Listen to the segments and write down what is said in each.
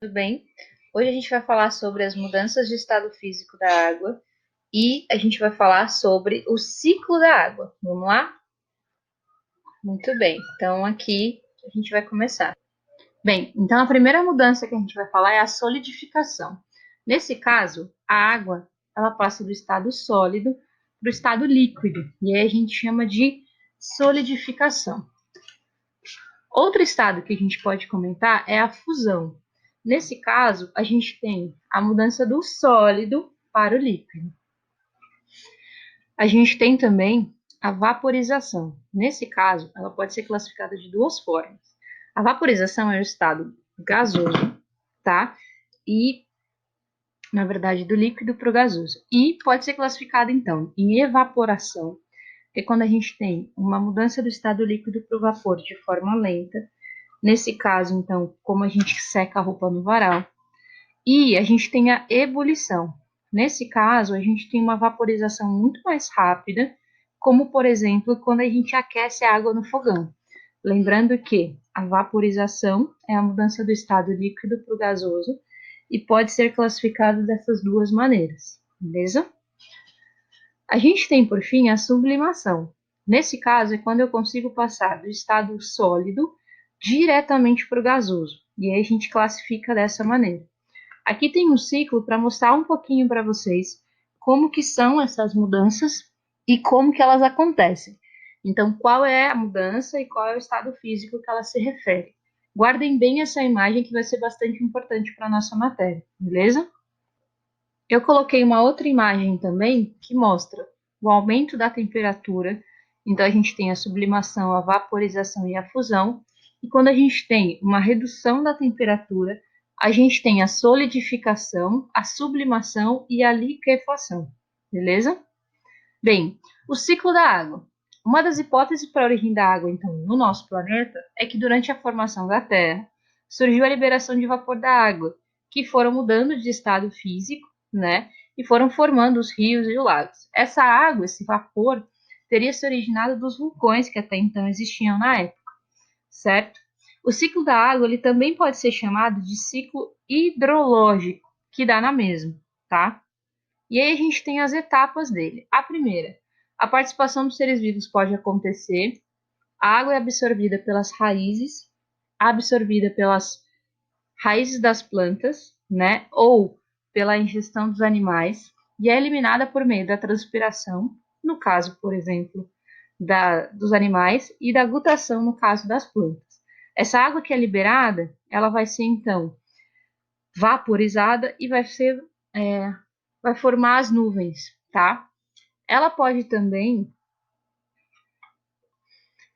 Tudo bem? Hoje a gente vai falar sobre as mudanças de estado físico da água e a gente vai falar sobre o ciclo da água. Vamos lá? Muito bem. Então aqui a gente vai começar. Bem, então a primeira mudança que a gente vai falar é a solidificação. Nesse caso, a água ela passa do estado sólido para o estado líquido e aí a gente chama de solidificação. Outro estado que a gente pode comentar é a fusão. Nesse caso, a gente tem a mudança do sólido para o líquido. A gente tem também a vaporização. Nesse caso, ela pode ser classificada de duas formas. A vaporização é o estado gasoso, tá? E, na verdade, do líquido para o gasoso. E pode ser classificada, então, em evaporação, que é quando a gente tem uma mudança do estado líquido para o vapor de forma lenta. Nesse caso, então, como a gente seca a roupa no varal. E a gente tem a ebulição. Nesse caso, a gente tem uma vaporização muito mais rápida, como, por exemplo, quando a gente aquece a água no fogão. Lembrando que a vaporização é a mudança do estado líquido para o gasoso e pode ser classificado dessas duas maneiras, beleza? A gente tem, por fim, a sublimação. Nesse caso, é quando eu consigo passar do estado sólido diretamente para o gasoso. E aí a gente classifica dessa maneira. Aqui tem um ciclo para mostrar um pouquinho para vocês como que são essas mudanças e como que elas acontecem. Então, qual é a mudança e qual é o estado físico que ela se refere. Guardem bem essa imagem que vai ser bastante importante para a nossa matéria, beleza? Eu coloquei uma outra imagem também que mostra o aumento da temperatura. Então, a gente tem a sublimação, a vaporização e a fusão. E quando a gente tem uma redução da temperatura, a gente tem a solidificação, a sublimação e a liquefação. Beleza? Bem, o ciclo da água. Uma das hipóteses para a origem da água, então, no nosso planeta, é que durante a formação da Terra, surgiu a liberação de vapor da água, que foram mudando de estado físico, né, e foram formando os rios e os lagos. Essa água, esse vapor, teria se originado dos vulcões que até então existiam na época, certo? O ciclo da água, ele também pode ser chamado de ciclo hidrológico, que dá na mesma, tá? E aí a gente tem as etapas dele. A primeira, a participação dos seres vivos pode acontecer. A água é absorvida pelas raízes das plantas, né? Ou pela ingestão dos animais, e é eliminada por meio da transpiração, no caso, por exemplo, dos animais, e da gutação, no caso das plantas. Essa água que é liberada, ela vai ser então vaporizada e é, vai formar as nuvens, tá? Ela pode também,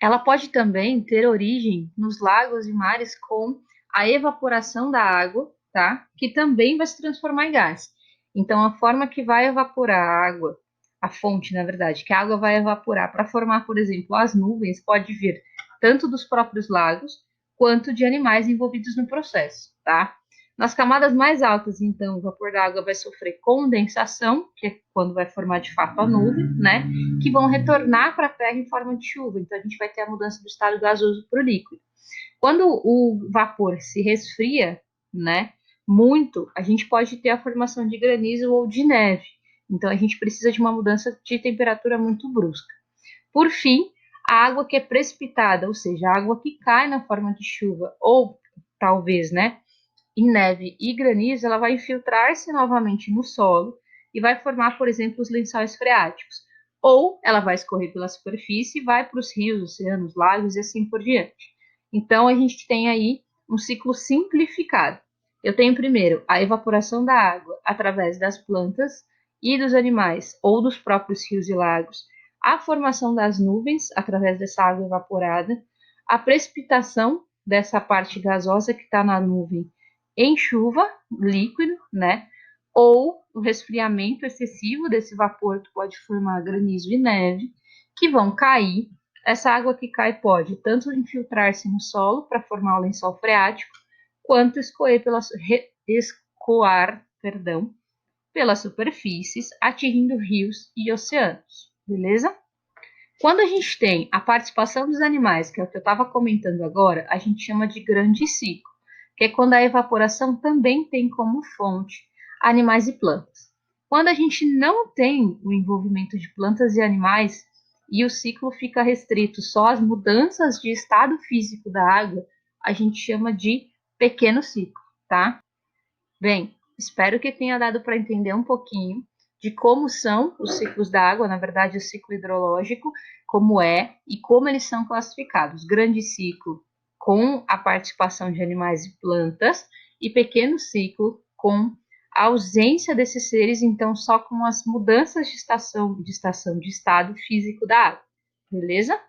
ela pode também ter origem nos lagos e mares com a evaporação da água, tá? Que também vai se transformar em gás. Então, a forma que vai evaporar a água, a fonte, na verdade, que a água vai evaporar para formar, por exemplo, as nuvens, pode vir tanto dos próprios lagos quanto de animais envolvidos no processo, tá? Nas camadas mais altas, então, o vapor da água vai sofrer condensação, que é quando vai formar de fato a nuvem, né? Que vão retornar para a Terra em forma de chuva. Então, a gente vai ter a mudança do estado gasoso para o líquido. Quando o vapor se resfria, né, muito, a gente pode ter a formação de granizo ou de neve. Então, a gente precisa de uma mudança de temperatura muito brusca. Por fim, a água que é precipitada, ou seja, a água que cai na forma de chuva, ou talvez, né, em neve e granizo, ela vai infiltrar-se novamente no solo e vai formar, por exemplo, os lençóis freáticos. Ou ela vai escorrer pela superfície e vai para os rios, oceanos, lagos e assim por diante. Então, a gente tem aí um ciclo simplificado. Eu tenho primeiro a evaporação da água através das plantas e dos animais ou dos próprios rios e lagos, a formação das nuvens através dessa água evaporada, a precipitação dessa parte gasosa que está na nuvem em chuva, líquido, né? Ou o resfriamento excessivo desse vapor que pode formar granizo e neve, que vão cair. Essa água que cai pode tanto infiltrar-se no solo para formar o lençol freático, quanto escoar, perdão, pelas superfícies, atingindo rios e oceanos. Beleza? Quando a gente tem a participação dos animais, que é o que eu estava comentando agora, a gente chama de grande ciclo, que é quando a evaporação também tem como fonte animais e plantas. Quando a gente não tem o envolvimento de plantas e animais e o ciclo fica restrito só às mudanças de estado físico da água, a gente chama de pequeno ciclo, tá? Bem, espero que tenha dado para entender um pouquinho de como são os ciclos da água, na verdade, o ciclo hidrológico, como é e como eles são classificados. Grande ciclo com a participação de animais e plantas, e pequeno ciclo com a ausência desses seres, então só com as mudanças de estação, de estado físico da água. Beleza?